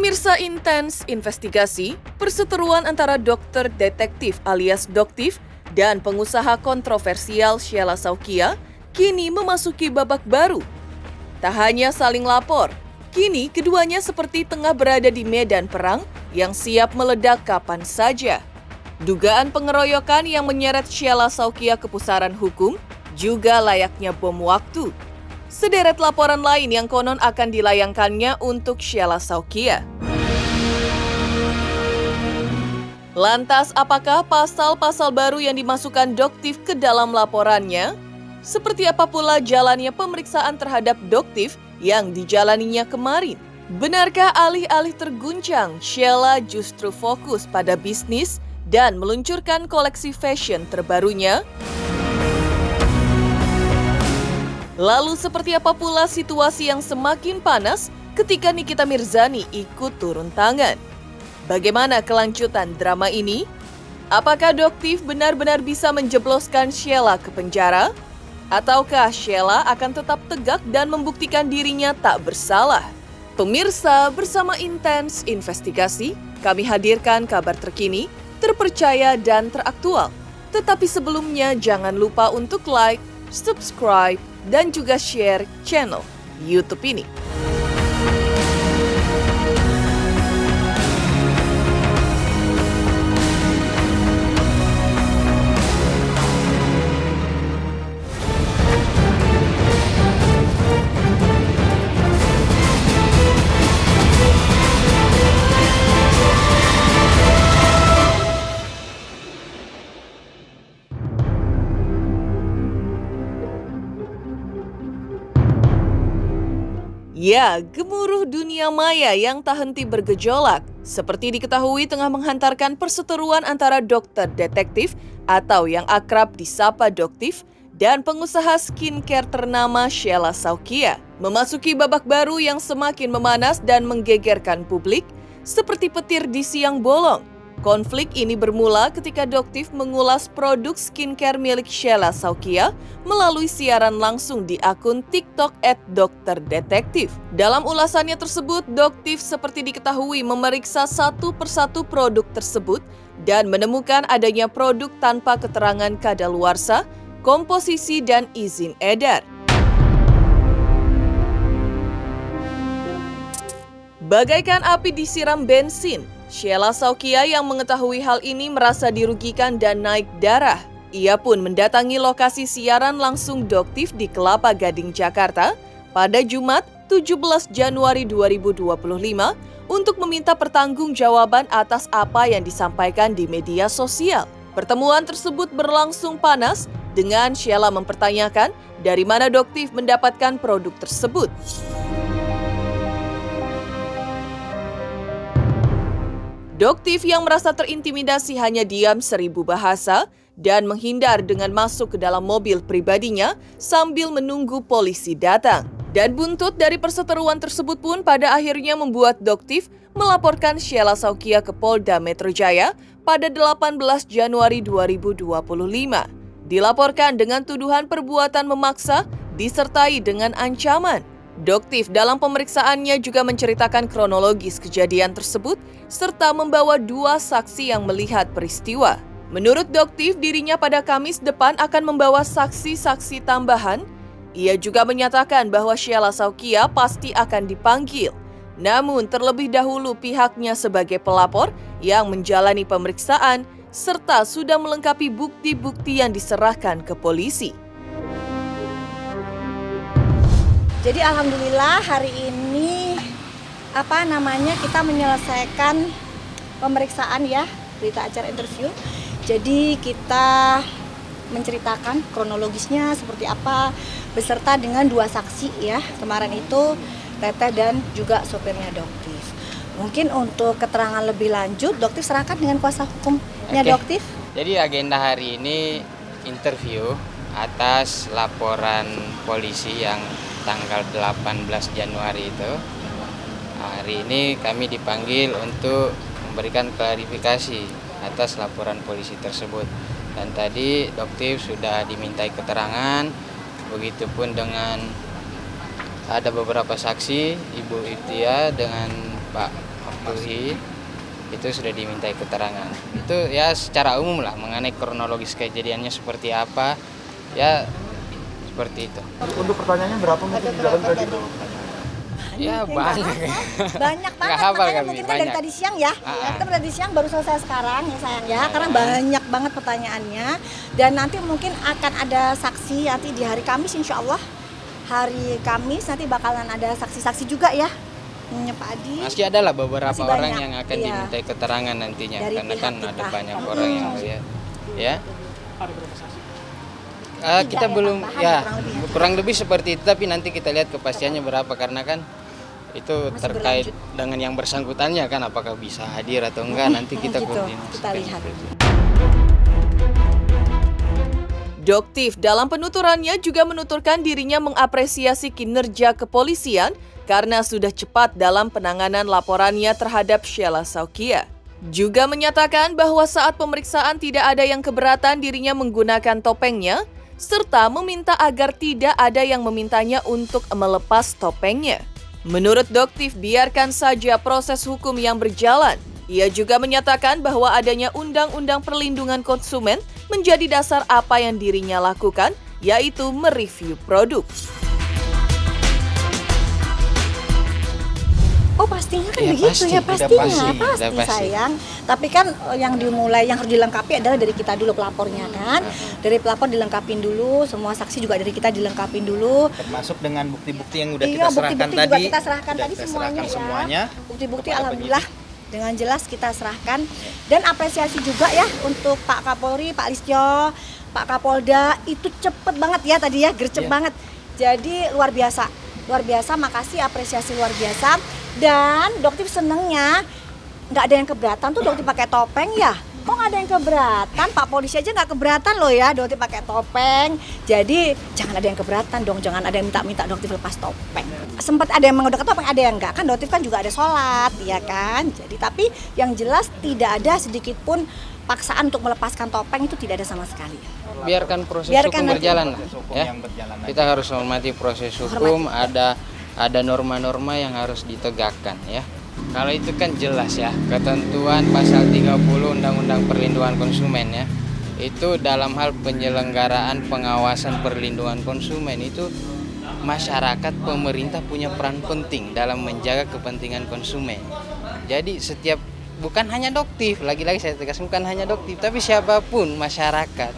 Pemirsa Intens Investigasi, perseteruan antara dokter detektif alias Doktif dan pengusaha kontroversial Sheila Saukia kini memasuki babak baru. Tak hanya saling lapor, kini keduanya seperti tengah berada di medan perang yang siap meledak kapan saja. Dugaan pengeroyokan yang menyeret Sheila Saukia ke pusaran hukum juga layaknya bom waktu. Sederet laporan lain yang konon akan dilayangkannya untuk Sheila Saukia. Lantas, apakah pasal-pasal baru yang dimasukkan Doktif ke dalam laporannya? Seperti apa pula jalannya pemeriksaan terhadap Doktif yang dijalaninya kemarin? Benarkah alih-alih terguncang, Sheila justru fokus pada bisnis dan meluncurkan koleksi fashion terbarunya? Lalu seperti apa pula situasi yang semakin panas ketika Nikita Mirzani ikut turun tangan? Bagaimana kelanjutan drama ini? Apakah Doktif benar-benar bisa menjebloskan Sheila ke penjara? Ataukah Sheila akan tetap tegak dan membuktikan dirinya tak bersalah? Pemirsa, bersama Intens Investigasi, kami hadirkan kabar terkini, terpercaya dan teraktual. Tetapi sebelumnya jangan lupa untuk like, subscribe, dan juga share channel YouTube ini. Ya, gemuruh dunia maya yang tak henti bergejolak, seperti diketahui tengah menghantarkan perseteruan antara dokter detektif atau yang akrab disapa Doktif dan pengusaha skincare ternama Sheila Saukia. Memasuki babak baru yang semakin memanas dan menggegerkan publik, seperti petir di siang bolong. Konflik ini bermula ketika Doktif mengulas produk skincare milik Sheila Saukia melalui siaran langsung di akun TikTok @dokterdetektif. Dalam ulasannya tersebut, Doktif seperti diketahui memeriksa satu persatu produk tersebut dan menemukan adanya produk tanpa keterangan kadaluarsa, komposisi, dan izin edar. Bagaikan api disiram bensin, Sheila Saukia yang mengetahui hal ini merasa dirugikan dan naik darah. Ia pun mendatangi lokasi siaran langsung Doktif di Kelapa Gading, Jakarta pada Jumat 17 Januari 2025 untuk meminta pertanggungjawaban atas apa yang disampaikan di media sosial. Pertemuan tersebut berlangsung panas dengan Sheila mempertanyakan dari mana Doktif mendapatkan produk tersebut. Doktif yang merasa terintimidasi hanya diam 1000 bahasa dan menghindar dengan masuk ke dalam mobil pribadinya sambil menunggu polisi datang. Dan buntut dari perseteruan tersebut pun pada akhirnya membuat Doktif melaporkan Sheila Saukia ke Polda Metro Jaya pada 18 Januari 2025. Dilaporkan dengan tuduhan perbuatan memaksa disertai dengan ancaman. Doktif dalam pemeriksaannya juga menceritakan kronologis kejadian tersebut serta membawa 2 saksi yang melihat peristiwa. Menurut Doktif, dirinya pada Kamis depan akan membawa saksi-saksi tambahan. Ia juga menyatakan bahwa Sheila Saukia pasti akan dipanggil. Namun terlebih dahulu pihaknya sebagai pelapor yang menjalani pemeriksaan serta sudah melengkapi bukti-bukti yang diserahkan ke polisi. Jadi alhamdulillah hari ini kita menyelesaikan pemeriksaan ya, berita acara interview. Jadi kita menceritakan kronologisnya seperti apa beserta dengan 2 saksi ya. Kemarin itu Teteh dan juga sopirnya Doktif. Mungkin untuk keterangan lebih lanjut Doktif serahkan dengan kuasa hukumnya. Doktif. Jadi agenda hari ini interview atas laporan polisi yang tanggal 18 Januari itu. Hari ini kami dipanggil untuk memberikan klarifikasi atas laporan polisi tersebut. Dan tadi Doktif sudah dimintai keterangan, begitupun dengan ada beberapa saksi, Ibu Irtia dengan Pak mematuhi itu sudah dimintai keterangan. Itu ya secara umum lah mengenai kronologis kejadiannya seperti apa, ya seperti itu. Untuk pertanyaannya berapa mungkin di dalam tadi? Ya banyak. Banyak banget, Nggak hafal makanya kami, mungkin kan dari banyak. tadi siang ya. Kita dari tadi siang baru selesai sekarang ya sayang ya, karena banyak banget pertanyaannya. Dan nanti mungkin akan ada saksi nanti di hari Kamis, insya Allah hari Kamis nanti bakalan ada saksi-saksi juga ya. Pak Adi. Masih ada lah beberapa Masih orang banyak, yang akan iya. dimintai keterangan nantinya, Dari karena pihak kan kita. ada banyak orang yang melihat. Ya. Ada berapa saksi? Kita ya, belum tambahan ya kurang lebih ya. kurang lebih seperti itu, tapi nanti kita lihat kepastiannya berapa karena kan itu Masih terkait berlanjut. dengan yang bersangkutannya kan, apakah bisa hadir atau enggak nanti kita gitu, koordinasikan. kita lihat. Doktif dalam penuturannya juga menuturkan dirinya mengapresiasi kinerja kepolisian karena sudah cepat dalam penanganan laporannya terhadap Sheila Saukia. Juga menyatakan bahwa saat pemeriksaan tidak ada yang keberatan dirinya menggunakan topengnya, serta meminta agar tidak ada yang memintanya untuk melepas topengnya. Menurut Doktif, biarkan saja proses hukum yang berjalan. Ia juga menyatakan bahwa adanya Undang-Undang Perlindungan Konsumen menjadi dasar apa yang dirinya lakukan, yaitu mereview produk. Oh pastinya kan Ya, begitu pasti, ya, udah pastinya pasti, udah pasti. sayang. Tapi kan yang harus dilengkapi adalah dari kita dulu pelapornya kan. Dari pelapor dilengkapin dulu, semua saksi juga dari kita dilengkapin dulu. Termasuk dengan bukti-bukti yang udah Iya, kita serahkan bukti-bukti tadi. juga kita serahkan Udah tadi kita semuanya serahkan ya. semuanya Bukti-bukti kepada alhamdulillah dengan jelas kita serahkan. Dan apresiasi juga ya untuk Pak Kapolri, Pak Listio, Pak Kapolda, itu cepet banget ya tadi ya, gercep Iya. banget. Jadi luar biasa, makasih, apresiasi luar biasa. Dan Doktif senengnya nggak ada yang keberatan tuh Doktif pakai topeng ya. Kok nggak ada yang keberatan? Pak polisi aja nggak keberatan loh ya Doktif pakai topeng. Jadi jangan ada yang keberatan dong, jangan ada yang minta Doktif lepas topeng. Sempat ada yang menggunakan topeng, ada yang enggak. Kan Doktif kan juga ada sholat, ya kan? Jadi tapi yang jelas tidak ada sedikit pun paksaan untuk melepaskan topeng, itu tidak ada sama sekali. Biarkan proses Biarkan hukum nanti. berjalan lah, Proses hukum ya. yang berjalan aja. Kita harus menghormati proses hukum, ada norma-norma yang harus ditegakkan ya. Kalau itu kan jelas ya, ketentuan pasal 30 Undang-Undang Perlindungan Konsumen ya. Itu dalam hal penyelenggaraan pengawasan perlindungan konsumen itu masyarakat, pemerintah punya peran penting dalam menjaga kepentingan konsumen. Jadi setiap, bukan hanya Doktif, lagi-lagi saya tegaskan bukan hanya Doktif, tapi siapapun masyarakat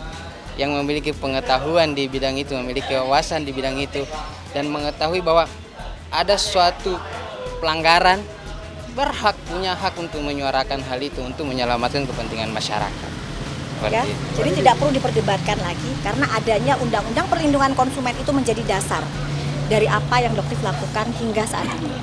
yang memiliki pengetahuan di bidang itu, memiliki wawasan di bidang itu, dan mengetahui bahwa ada suatu pelanggaran, punya hak untuk menyuarakan hal itu untuk menyelamatkan kepentingan masyarakat. Ya, Seperti itu. jadi tidak perlu diperdebatkan lagi karena adanya Undang-Undang Perlindungan Konsumen itu menjadi dasar dari apa yang Doktif lakukan hingga saat ini.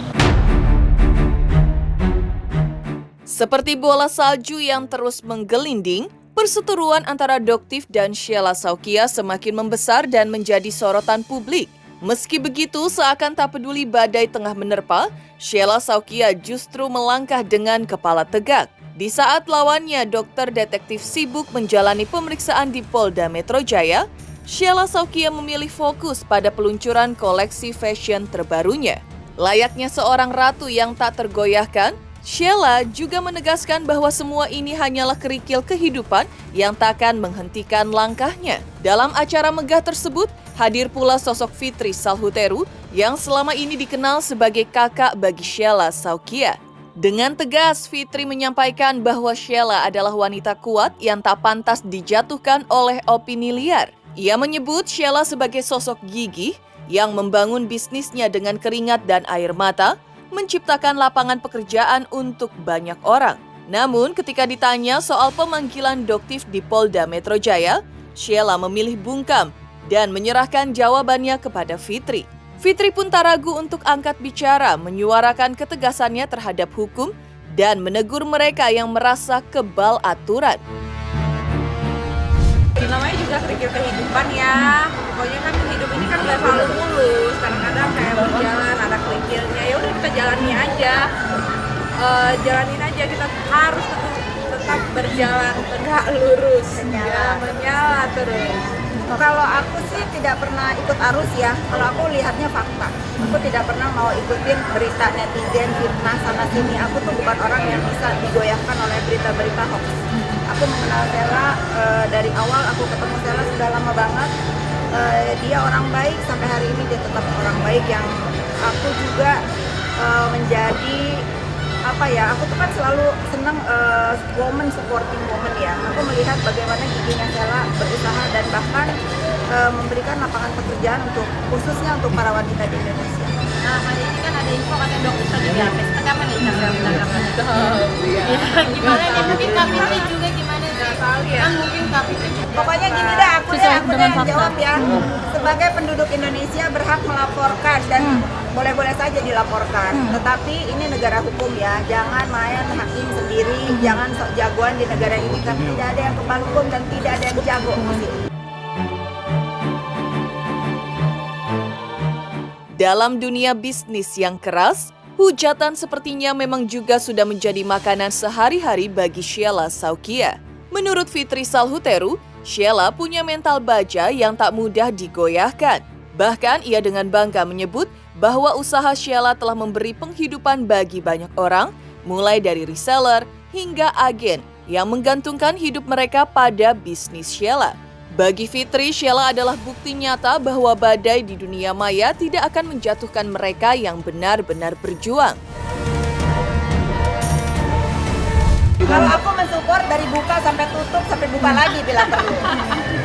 Seperti bola salju yang terus menggelinding, perseteruan antara Doktif dan Sheila Saukia semakin membesar dan menjadi sorotan publik. Meski begitu, seakan tak peduli badai tengah menerpa, Sheila Saukia justru melangkah dengan kepala tegak. Di saat lawannya, dokter detektif sibuk menjalani pemeriksaan di Polda Metro Jaya, Sheila Saukia memilih fokus pada peluncuran koleksi fashion terbarunya. Layaknya seorang ratu yang tak tergoyahkan, Sheila juga menegaskan bahwa semua ini hanyalah kerikil kehidupan yang takkan menghentikan langkahnya. Dalam acara megah tersebut, hadir pula sosok Fitri Salhuteru yang selama ini dikenal sebagai kakak bagi Sheila Saukia. Dengan tegas, Fitri menyampaikan bahwa Sheila adalah wanita kuat yang tak pantas dijatuhkan oleh opini liar. Ia menyebut Sheila sebagai sosok gigih yang membangun bisnisnya dengan keringat dan air mata, menciptakan lapangan pekerjaan untuk banyak orang. Namun ketika ditanya soal pemanggilan Doktif di Polda Metro Jaya, Sheila memilih bungkam dan menyerahkan jawabannya kepada Fitri. Fitri pun tak ragu untuk angkat bicara, menyuarakan ketegasannya terhadap hukum dan menegur mereka yang merasa kebal aturan. Namanya juga kerikil kehidupan ya. Pokoknya kan hidup ini kan nggak selalu mulus. Kadang-kadang kayak berjalan ada kerikilnya. Ya udah kita jalani aja. Jalanin aja, kita harus tetap berjalan tegak lurus. Ya, menyala terus. Kalau aku sih tidak pernah ikut arus ya. Kalau aku lihatnya fakta. Aku tidak pernah mau ikutin berita netizen, fitnah sana sini. Aku tuh bukan orang yang bisa digoyahkan oleh berita-berita hoax. Aku mengenal Sheila dari awal. Aku ketemu Sheila sudah lama banget. Dia orang baik, sampai hari ini dia tetap orang baik yang aku juga menjadi aku tuh kan selalu senang woman supporting woman ya. Aku melihat bagaimana giginya Sheila berusaha dan bahkan memberikan lapangan pekerjaan khususnya untuk para wanita di Indonesia. Nah, hari ini kan ada info katanya dokter tadi diabetes. Apa nih gimana nih? Mungkin Kak Fitri juga gimana nih? Kan mungkin Kak Fitri juga. Pokoknya gini dah, aku deh yang jawab ya. Sebagai penduduk Indonesia berhak melaporkan dan boleh-boleh saja dilaporkan. Tetapi ini negara hukum ya, jangan main hakim sendiri, jangan sok jagoan di negara ini karena tidak ada yang kebal hukum dan tidak ada yang jago di sini. Dalam dunia bisnis yang keras, hujatan sepertinya memang juga sudah menjadi makanan sehari-hari bagi Sheila Saukia. Menurut Fitri Salhuteru, Sheila punya mental baja yang tak mudah digoyahkan. Bahkan ia dengan bangga menyebut bahwa usaha Sheila telah memberi penghidupan bagi banyak orang, mulai dari reseller hingga agen yang menggantungkan hidup mereka pada bisnis Sheila. Bagi Fitri, Sheila adalah bukti nyata bahwa badai di dunia maya tidak akan menjatuhkan mereka yang benar-benar berjuang. Kalau aku mensupport dari buka sampai tutup sampai buka lagi bila perlu.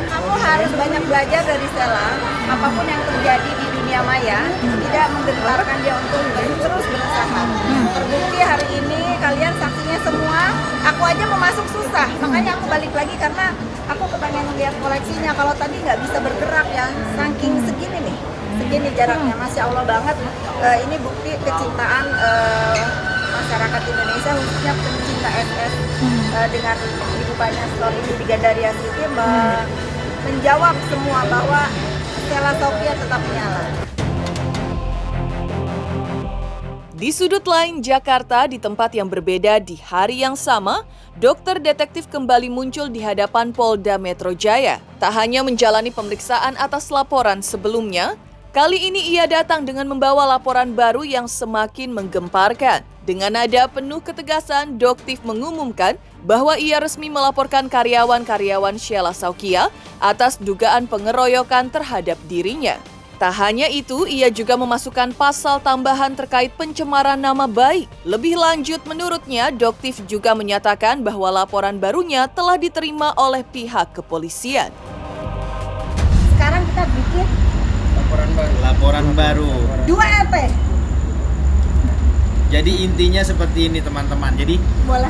Kamu harus banyak belajar dari Sheila. Apapun yang terjadi di dunia maya tidak menggentarkan dia untuk terus berusaha. Terbukti hari ini kalian saksinya semua. Aku aja mau masuk susah, makanya aku balik lagi karena aku kepengen lihat koleksinya. Kalau tadi nggak bisa bergerak ya, saking segini nih, segini jaraknya, masya Allah banget. Ini bukti kecintaan masyarakat Indonesia, khususnya pencinta SS dengan hidupannya store ini di Gandaria City menjawab semua bahwa Sheila Saukia tetap menyala. Di sudut lain Jakarta, di tempat yang berbeda di hari yang sama, dokter detektif kembali muncul di hadapan Polda Metro Jaya. Tak hanya menjalani pemeriksaan atas laporan sebelumnya, kali ini ia datang dengan membawa laporan baru yang semakin menggemparkan. Dengan nada penuh ketegasan, Doktif mengumumkan bahwa ia resmi melaporkan karyawan-karyawan Sheila Saukia atas dugaan pengeroyokan terhadap dirinya. Tak hanya itu, ia juga memasukkan pasal tambahan terkait pencemaran nama baik. Lebih lanjut, menurutnya, Doktif juga menyatakan bahwa laporan barunya telah diterima oleh pihak kepolisian. Sekarang kita bikin Laporan baru. 2 LP. Jadi intinya seperti ini teman-teman. Jadi Boleh.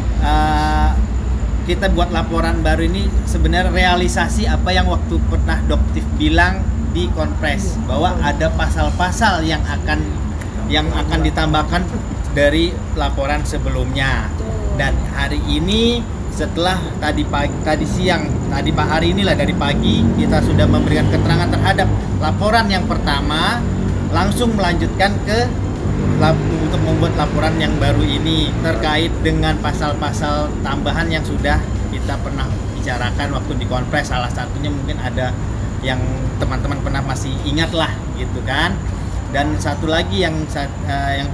Kita buat laporan baru ini sebenarnya realisasi apa yang waktu pernah Doktif bilang di konpres, bahwa ada pasal-pasal yang akan ditambahkan dari laporan sebelumnya. Dan hari ini setelah tadi hari inilah dari pagi kita sudah memberikan keterangan terhadap laporan yang pertama, langsung melanjutkan untuk membuat laporan yang baru ini terkait dengan pasal-pasal tambahan yang sudah kita pernah bicarakan waktu di konpres. Salah satunya mungkin ada yang teman-teman pernah masih ingat lah gitu kan. Dan satu lagi yang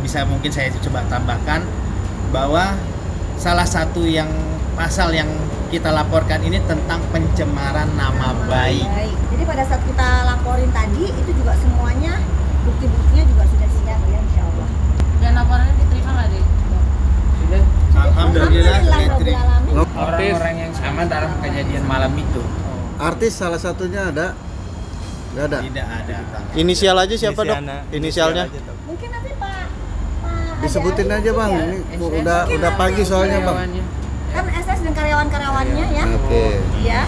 bisa mungkin saya coba tambahkan, bahwa salah satu yang pasal yang kita laporkan ini tentang pencemaran nama baik. Jadi pada saat kita laporin tadi itu juga semuanya bukti-buktinya juga sudah siap ya, insya Allah. Dan laporannya diterima nggak deh? Sudah. Alhamdulillah diterima. Orang-orang yang sama dalam kejadian malam itu. Artis salah satunya ada? Nggak ada? Tidak ada. Inisial aja siapa dok? Inisialnya? Mungkin nanti Pak Disebutin Ade aja bang, ya. ini udah pagi soalnya bang. Kan SS dan karyawan-karyawannya ya. Oke. Ya,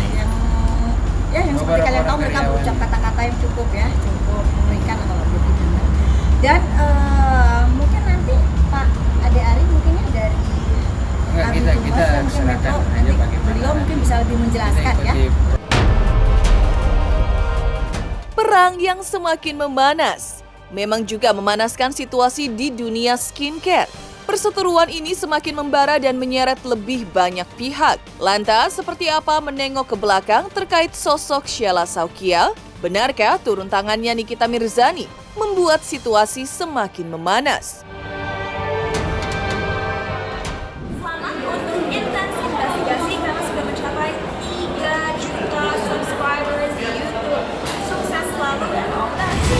yang seperti kalian tahu mereka berucap kata-kata yang cukup mengerikan kalau lebih benar. Dan mungkin nanti Pak Ade Ari mungkinnya dari Kita serahkan aja bagaimana. Beliau mungkin bisa lebih menjelaskan ya. Perang yang semakin memanas memang juga memanaskan situasi di dunia skincare. Perseteruan ini semakin membara dan menyeret lebih banyak pihak. Lantas, seperti apa menengok ke belakang terkait sosok Sheila Saukia? Benarkah turun tangannya Nikita Mirzani membuat situasi semakin memanas? Selamat untuk intens investigasi karena sudah mencapai 3 juta subscribers di YouTube. Sukses selalu dan all the best.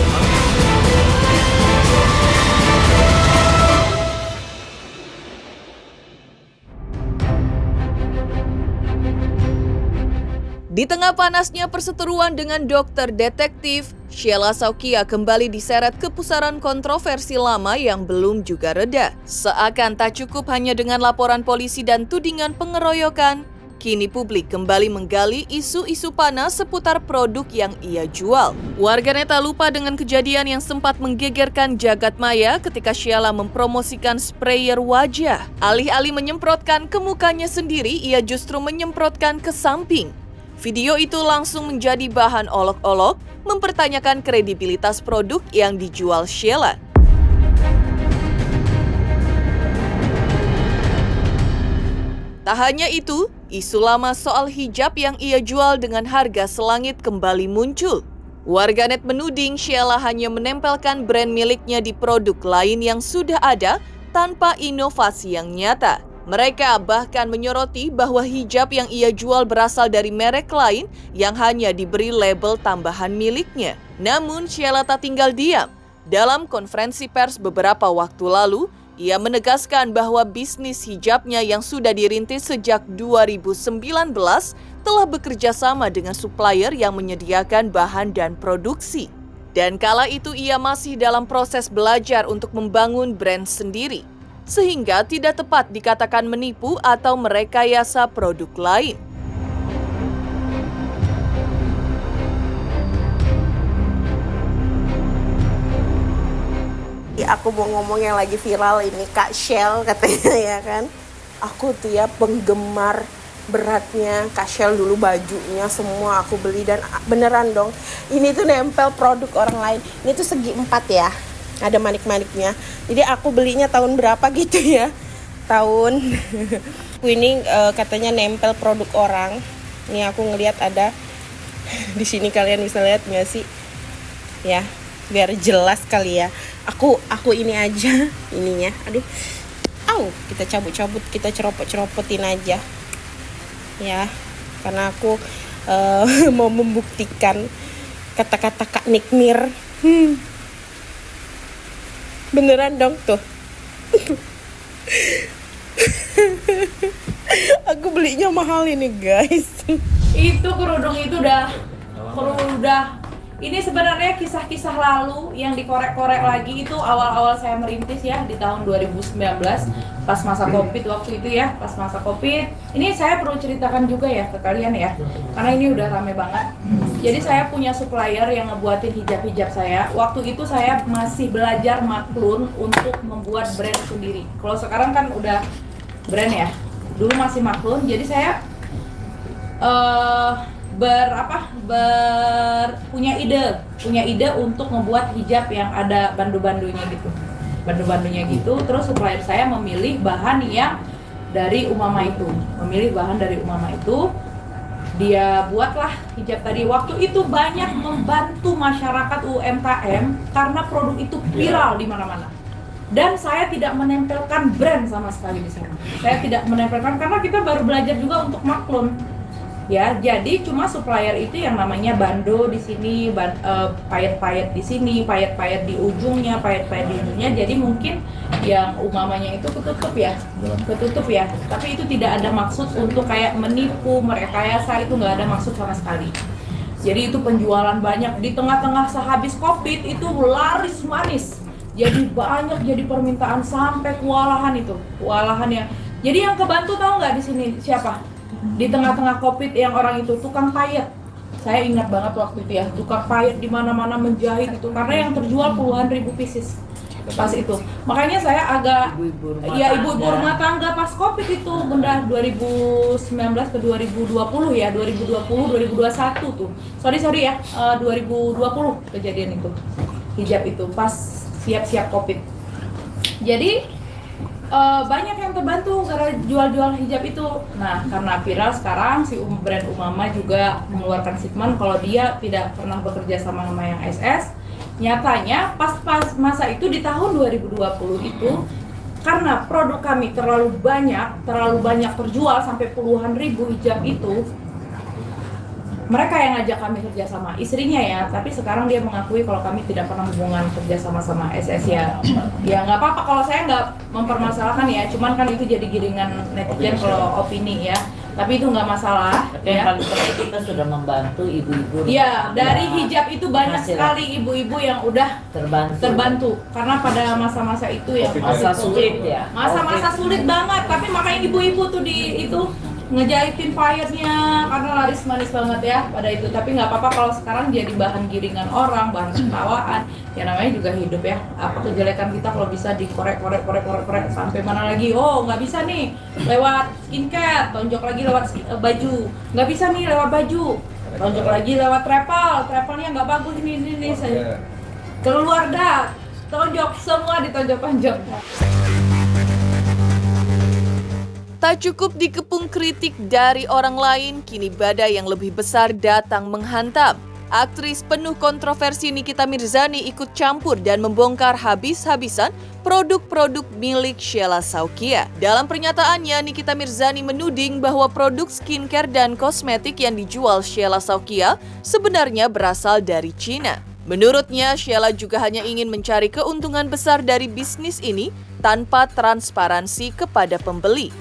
Di tengah panasnya perseteruan dengan dokter detektif, Sheila Saukia kembali diseret ke pusaran kontroversi lama yang belum juga reda. Seakan tak cukup hanya dengan laporan polisi dan tudingan pengeroyokan, kini publik kembali menggali isu-isu panas seputar produk yang ia jual. Warganet tak lupa dengan kejadian yang sempat menggegerkan jagat maya ketika Sheila mempromosikan sprayer wajah. Alih-alih menyemprotkan ke mukanya sendiri, ia justru menyemprotkan ke samping. Video itu langsung menjadi bahan olok-olok, mempertanyakan kredibilitas produk yang dijual Sheila. Tak hanya itu, isu lama soal hijab yang ia jual dengan harga selangit kembali muncul. Warganet menuding Sheila hanya menempelkan brand miliknya di produk lain yang sudah ada tanpa inovasi yang nyata. Mereka bahkan menyoroti bahwa hijab yang ia jual berasal dari merek lain yang hanya diberi label tambahan miliknya. Namun Sheila tak tinggal diam. Dalam konferensi pers beberapa waktu lalu, ia menegaskan bahwa bisnis hijabnya yang sudah dirintis sejak 2019 telah bekerja sama dengan supplier yang menyediakan bahan dan produksi. Dan kala itu ia masih dalam proses belajar untuk membangun brand sendiri, sehingga tidak tepat dikatakan menipu atau merekayasa produk lain. Aku mau ngomong yang lagi viral ini, Kak Shell katanya ya kan. Aku tuh ya penggemar beratnya Kak Shell dulu, bajunya semua aku beli dan beneran dong. Ini tuh nempel produk orang lain. Ini tuh segi 4 ya. Ada manik-maniknya. Jadi aku belinya tahun berapa gitu ya. Tahun ini katanya nempel produk orang. Ini aku ngelihat ada di sini, kalian bisa lihat nggak sih? Ya, biar jelas kali ya. Aku ini aja ininya. Aduh. Kita cabut-cabut, kita ceropot-ceropotin aja. Ya, karena aku mau membuktikan kata-kata Kak Nikmir. Beneran dong tuh. Aku belinya mahal ini guys. Itu kerudung itu udah ini sebenarnya kisah-kisah lalu yang dikorek-korek lagi. Itu awal-awal saya merintis ya di tahun 2019 pas masa Covid waktu itu ya, pas masa Covid. Ini saya perlu ceritakan juga ya ke kalian ya, karena ini udah rame banget. Jadi saya punya supplier yang ngebuatin hijab-hijab saya. Waktu itu saya masih belajar maklun untuk membuat brand sendiri. Kalau sekarang kan udah brand ya. Dulu masih maklun, jadi saya punya ide untuk membuat hijab yang ada bandu-bandunya gitu. Terus supplier saya memilih bahan yang dari Umama itu. Dia buatlah hijab tadi. Waktu itu banyak membantu masyarakat UMKM karena produk itu viral di mana-mana. Dan saya tidak menempelkan brand sama sekali di sana. Saya tidak menempelkan karena kita baru belajar juga untuk maklun. Ya, jadi cuma supplier itu yang namanya bando di sini, payet-payet di sini, payet-payet di ujungnya. Jadi mungkin yang Umamanya itu ketutup ya. Tapi itu tidak ada maksud untuk kayak menipu, merekayasa, itu nggak ada maksud sama sekali. Jadi itu penjualan banyak di tengah-tengah sehabis Covid itu laris manis. Jadi banyak, jadi permintaan sampai kewalahannya. Jadi yang kebantu tahu nggak di sini siapa? Di tengah-tengah Covid yang orang itu tukang payet. Saya ingat banget waktu itu ya, tukang payet di mana-mana menjahit itu karena yang terjual puluhan ribu pieces pas itu. Makanya saya agak ibu-ibu rumah tangga pas Covid itu benda 2019 ke 2020 ya, 2021 tuh. Sorry ya, 2020 kejadian itu. Hijab itu pas siap-siap Covid. Jadi banyak yang terbantu karena jual-jual hijab itu. Nah, karena viral sekarang si brand Umama juga mengeluarkan statement kalau dia tidak pernah bekerja sama yang SS. Nyatanya pas masa itu di tahun 2020 itu karena produk kami terlalu banyak terjual sampai puluhan ribu hijab itu, mereka yang ngajak kami kerja sama, istrinya ya, tapi sekarang dia mengakui kalau kami tidak pernah hubungan kerja sama SS ya. Ya nggak apa-apa kalau saya nggak mempermasalahkan ya, cuman kan itu jadi giringan netizen kalau opini ya. Tapi itu nggak masalah. Tapi yang paling penting kita sudah membantu ibu-ibu. Iya, dari hijab itu banyak sekali ibu-ibu yang udah terbantu. Karena pada masa-masa itu ya masa sulit ya. Masa-masa sulit banget. Tapi makanya ibu-ibu tuh di itu ngejahitin fire-nya karena laris manis banget ya pada itu. Tapi nggak apa-apa kalau sekarang jadi bahan giringan orang, bahan tertawaan. Ya namanya juga hidup ya. Apa kejelekan kita kalau bisa dikorek sampai mana lagi? Oh nggak bisa nih lewat skincare, tonjok lagi lewat baju. Nggak bisa nih lewat baju, tonjok lagi lewat travelnya nggak bagus ini saya keluar dah, tonjok semua ditonjok-tonjok. Tak cukup dikepung kritik dari orang lain, kini badai yang lebih besar datang menghantam. Aktris penuh kontroversi Nikita Mirzani ikut campur dan membongkar habis-habisan produk-produk milik Sheila Saukia. Dalam pernyataannya, Nikita Mirzani menuding bahwa produk skincare dan kosmetik yang dijual Sheila Saukia sebenarnya berasal dari Cina. Menurutnya, Sheila juga hanya ingin mencari keuntungan besar dari bisnis ini tanpa transparansi kepada pembeli.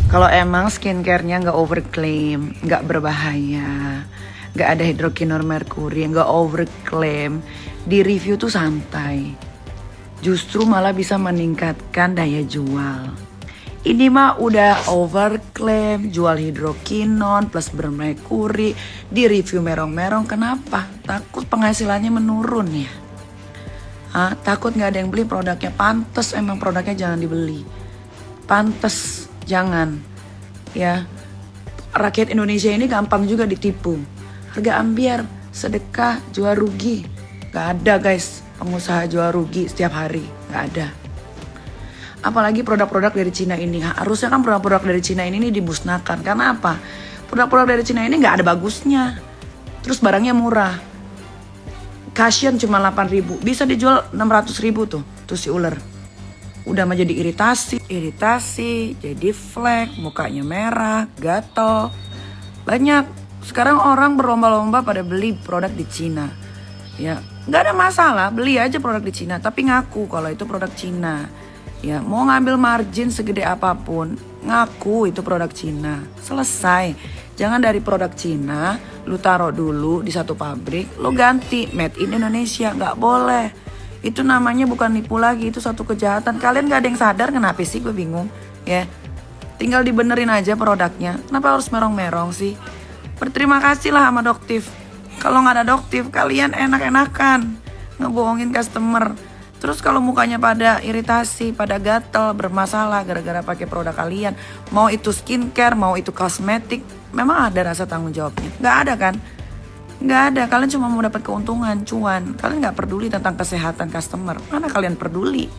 Kalau emang skincare-nya nggak overclaim, nggak berbahaya, nggak ada hidrokinor merkuri, nggak overclaim, di review tuh santai. Justru malah bisa meningkatkan daya jual. Ini mah udah overclaim, jual hidrokinon plus bermerkuri, di review merong-merong, kenapa? Takut penghasilannya menurun ya? Takut nggak ada yang beli produknya, pantes emang produknya jangan dibeli. Pantes. Jangan, ya. Rakyat Indonesia ini gampang juga ditipu. Harga ambiar, sedekah, jual rugi. Gak ada guys, pengusaha jual rugi setiap hari. Gak ada. Apalagi produk-produk dari Cina ini. Harusnya kan produk-produk dari Cina ini dimusnahkan. Karena apa? Produk-produk dari Cina ini gak ada bagusnya. Terus barangnya murah. Cushion cuma 8.000, bisa dijual 600.000 tuh si ular. Udah mah jadi iritasi, jadi flek, mukanya merah, gatal. Banyak. Sekarang orang berlomba-lomba pada beli produk di Cina. Ya, nggak ada masalah, beli aja produk di Cina, tapi ngaku kalau itu produk Cina. Ya, mau ngambil margin segede apapun, ngaku itu produk Cina. Selesai. Jangan dari produk Cina, lu taruh dulu di satu pabrik, lu ganti made in Indonesia, nggak boleh. Itu namanya bukan nipu lagi, itu satu kejahatan. Kalian gak ada yang sadar, kenapa sih? Gue bingung ya. Tinggal dibenerin aja produknya. Kenapa harus merong-merong sih? Berterima kasih lah sama Doktif. Kalau gak ada Doktif, kalian enak-enakan ngebohongin customer. Terus kalau mukanya pada iritasi, pada gatel, bermasalah gara-gara pakai produk kalian, mau itu skincare, mau itu kosmetik, memang ada rasa tanggung jawabnya? Gak ada kan? Nggak ada, kalian cuma mau dapat keuntungan, cuan. Kalian nggak peduli tentang kesehatan customer. Mana kalian peduli?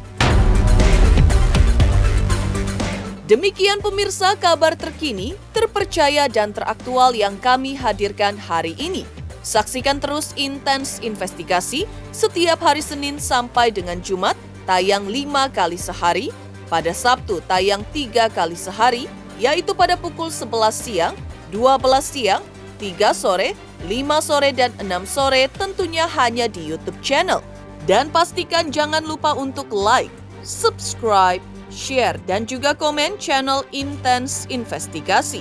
Demikian pemirsa kabar terkini, terpercaya dan teraktual yang kami hadirkan hari ini. Saksikan terus Intens Investigasi setiap hari Senin sampai dengan Jumat, tayang 5 kali sehari. Pada Sabtu tayang 3 kali sehari, yaitu pada pukul 11 siang, 12 siang, 3 sore, 5 sore, dan 6 sore, tentunya hanya di YouTube channel. Dan pastikan jangan lupa untuk like, subscribe, share, dan juga komen channel Intens Investigasi.